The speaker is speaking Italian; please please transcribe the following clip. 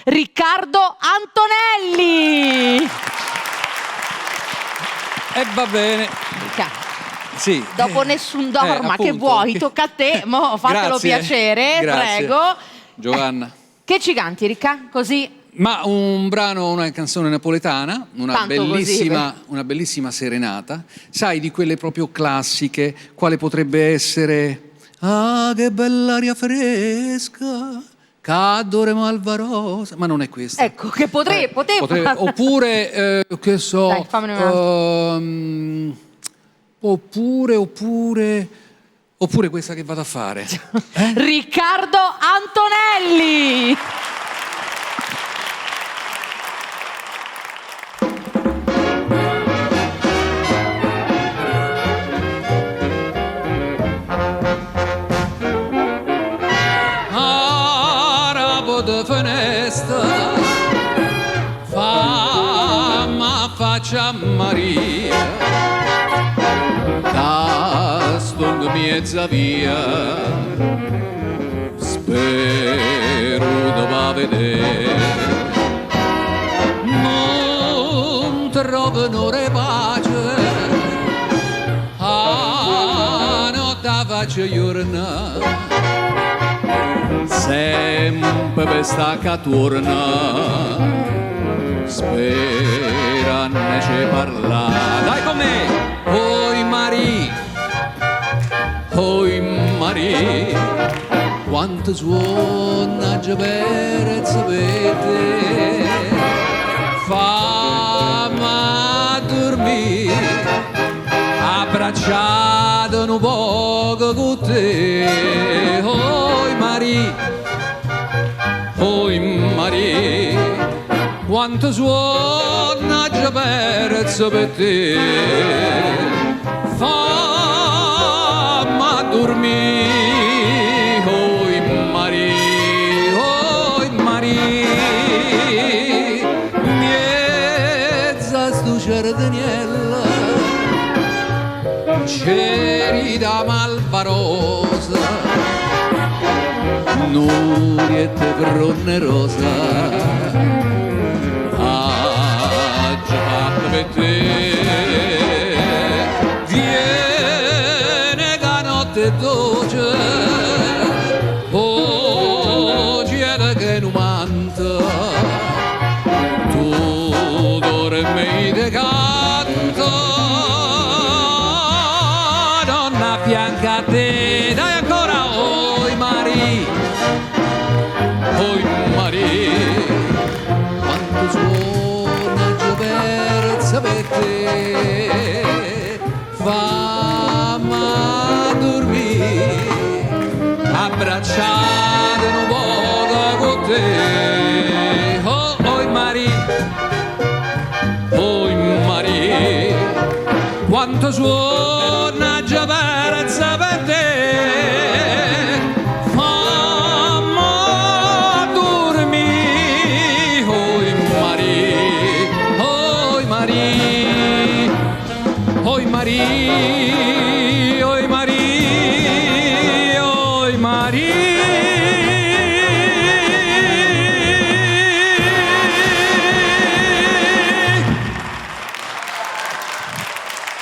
Riccardo Antonelli. E va bene. Sì. Dopo nessun dorma, appunto, che vuoi? Tocca a te, mo fatelo piacere, grazie. prego. Giovanna. Che ci canti, Ricca? Così? Ma un brano, una canzone napoletana, una bellissima serenata, sai, di quelle proprio classiche, quale potrebbe essere ah, che bella aria fresca, cadore malvarosa, ma non è questa. Ecco, che potevo. Oppure, che so, Dai, fammene una. oppure questa che vado a fare. Riccardo Antonelli. Finestra famma faccia Maria da stond mezza via spero da va vedere non trovano pace a notte faccia giornata sempre per sta che torna spera ne ci parla dai con me oi Mari quanto suona già per sapete fammi dormire abbracciato un poco con te oi Mari quanto suona già perso per te fammi dormire oi Mari mezza stu giardiniella c'eri da malvarosa Nuriette fronne rosa già per te viene la notte dolce oggi è che non manta tu dormi de canto donna fianca a te dai ancora oi Mari quanto suona già per sapete fammi dormire abbracciato un po' con te oi Mari quanto suona